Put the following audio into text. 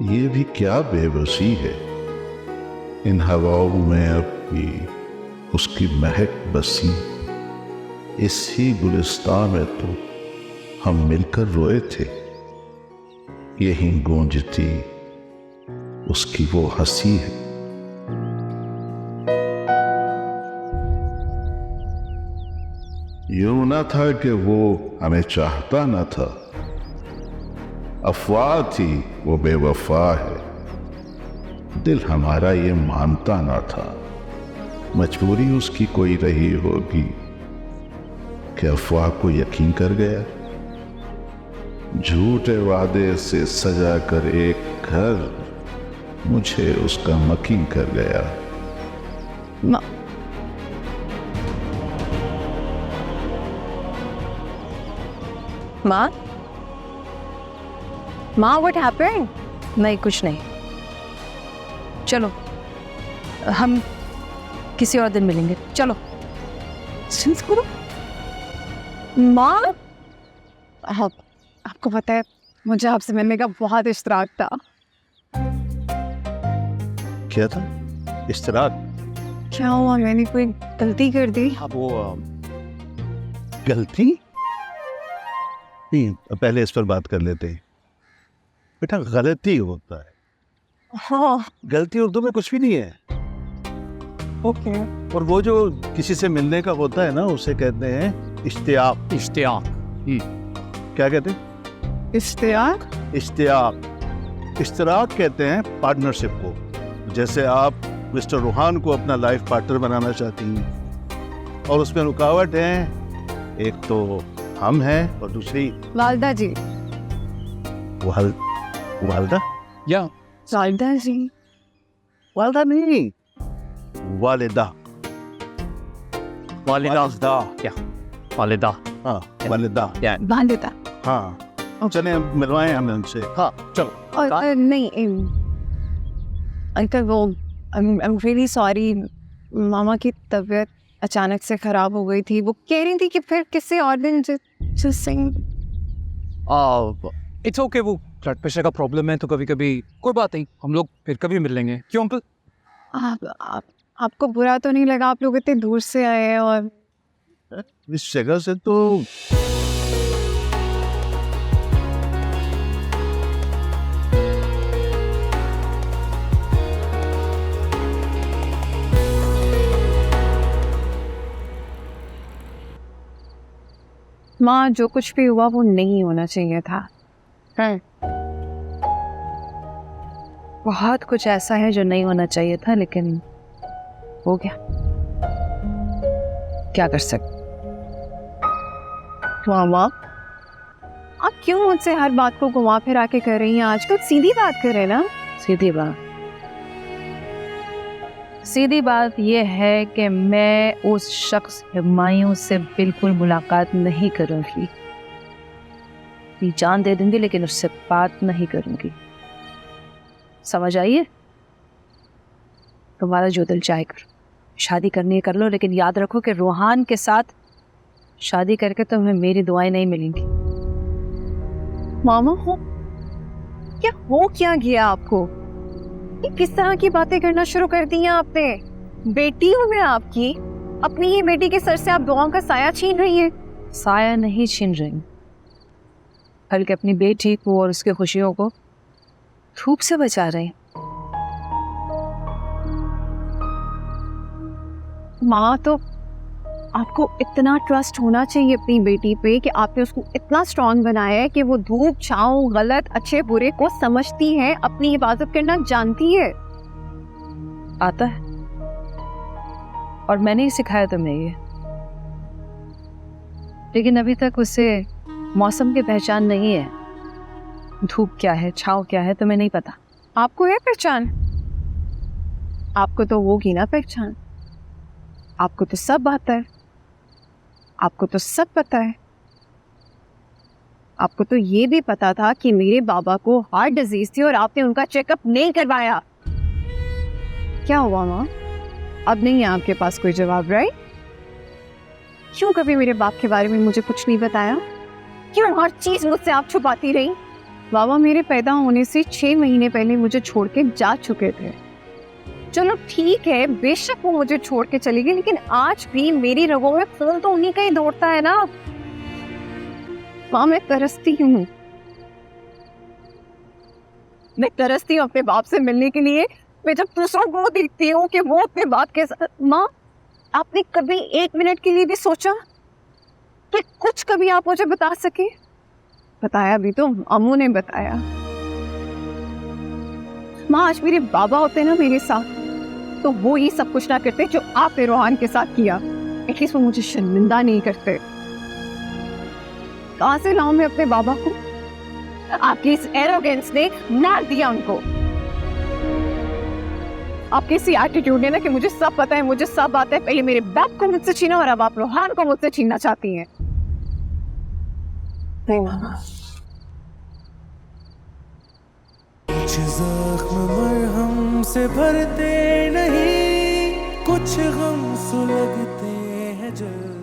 ये भी क्या बेबसी है। इन हवाओं में अब भी उसकी महक बसी। इसी गुलिस्तान में तो हम मिलकर रोए थे। यही गूंजती उसकी वो हंसी है। यूं न था कि वो हमें चाहता न था, अफवाह थी वो बेवफा है। दिल हमारा ये मानता न था, मजबूरी उसकी कोई रही होगी कि अफवाह को यकीन कर गया। झूठे वादे से सजा कर एक घर मुझे उसका मकीन कर गया। माँ, माँ, व्हाट हैपेंड? नहीं, कुछ नहीं। चलो, हम किसी और दिन मिलेंगे। चलो। माँ, आपको पता है मुझे आपसे मिलने का बहुत इश्तिराक था। क्या था? इश्तिराक? क्या हुआ? मैंने कोई गलती कर दी? वो गलती नहीं, पहले इस पर बात कर लेते हैं। बेटा, गलती होता है। हाँ, गलती उर्दू में कुछ भी नहीं है। ओके। और वो जो किसी से मिलने का होता है ना, उसे कहते हैं इश्तियाक। इश्तियाक। क्या कहते हैं? इश्तियाक। इश्तियाक। इश्तिराक कहते हैं पार्टनरशिप को। जैसे आप मिस्टर रूहान को अपना लाइफ पार्टनर बनाना चाहती हैं और उसमें रुकावट है, एक तो हम हैं और दूसरी वालदा जी। वालदा? या वालदा जी। वालदा नहीं, वालिदा। वालिदा। क्या? वालिदा। हाँ, वालिदा। वालिदा। हाँ, चले मिलवाएं हमें उनसे। हाँ, चलो। और नहीं अंकल, वो आई एम रियली सॉरी, मामा की तबीयत अचानक से खराब हो गई थी। वो कह रही थी कि फिर किसी और दिन just saying। इट्स ओके, वो ब्लड प्रेशर का प्रॉब्लम है तो कभी कभी कोई बात नहीं, हम लोग फिर कभी मिल लेंगे। क्यों अंकल? आपको बुरा तो नहीं लगा? आप लोग इतने दूर से आए हैं और इस जगह से तो माँ, जो कुछ भी हुआ वो नहीं होना चाहिए था। बहुत कुछ ऐसा है जो नहीं होना चाहिए था, लेकिन हो गया। क्या कर सकते। मामा, आप क्यों मुझसे हर बात को घुमा फिरा के कर रही हैं? आजकल सीधी बात करें ना। सीधी बात यह है कि मैं उस शख्स हुमायूं से बिल्कुल मुलाकात नहीं करूंगी। ये जान दे दूंगी लेकिन उससे बात नहीं करूंगी। समझ आइए? तुम्हारा जो दिल चाहे करो, शादी करनी है कर लो, लेकिन याद रखो कि रूहान के साथ शादी करके तुम्हें मेरी दुआएं नहीं मिलेंगी। मामा, हो क्या गया आपको? ये किस तरह की बातें करना शुरू कर दी हैं आपने? बेटी हूँ मैं आपकी, अपनी ही बेटी के सर से आप दुआओं का साया छीन रही हैं। साया नहीं छीन रही, बल्कि अपनी बेटी को और उसकी खुशियों को धूप से बचा रहे हैं। माँ, तो आपको इतना ट्रस्ट होना चाहिए अपनी बेटी पे कि आपने उसको इतना स्ट्रांग बनाया है कि वो धूप छांव, गलत अच्छे बुरे को समझती है, अपनी हिफाजत करना जानती है। आता है, और मैंने ही सिखाया तुम्हें ये। लेकिन अभी तक उसे मौसम की पहचान नहीं है। धूप क्या है, छांव क्या है, तुम्हें नहीं पता। आपको है पहचान? आपको तो होगी ना पहचान। आपको तो सब आता है, आपको तो सब पता है। आपको तो ये भी पता था कि मेरे बाबा को हार्ट डिजीज थी और आपने उनका चेकअप नहीं करवाया। क्या हुआ माँ? अब नहीं है आपके पास कोई जवाब, राइट? क्यों कभी मेरे बाप के बारे में मुझे कुछ नहीं बताया? क्यों हर चीज मुझसे आप छुपाती रही? बाबा मेरे पैदा होने से 6 महीने पहले मुझे छोड़ के जा चुके थे। चलो ठीक है, बेशक वो मुझे छोड़ के चली गई, लेकिन आज भी मेरी रगों में खून तो उन्हीं का ही दौड़ता है ना। माँ मैं तरसती हूँ, मैं तरसती हूँ अपने बाप से मिलने के लिए। मैं जब दूसरों को देखती हूँ कि वो अपने बाप के साथ, माँ आपने कभी 1 मिनट के लिए भी सोचा कि कुछ कभी आप मुझे बता सके? बताया भी तो, अम्मू ने बताया। माँ आज मेरे बाबा होते ना मेरे साथ, तो वो ही सब कुछ ना करते जो आपने रोहान के साथ किया। एटलीस्ट वो मुझे शर्मिंदा नहीं करते। कहाँ से लाऊं मैं अपने बाबा को? आपकी इस एरोगेंस ने मार दिया उनको। आपकी इसी एटीट्यूड ने ना कि मुझे सब पता है, मुझे सब आता है, पहले मेरे बाप को मुझसे छीना और अब आप रोहान को मुझसे छीनना चाहती हैं। नहीं मामा, कुछ जख्म मरहम से भरते नहीं, कुछ गम सुलगते हैं जल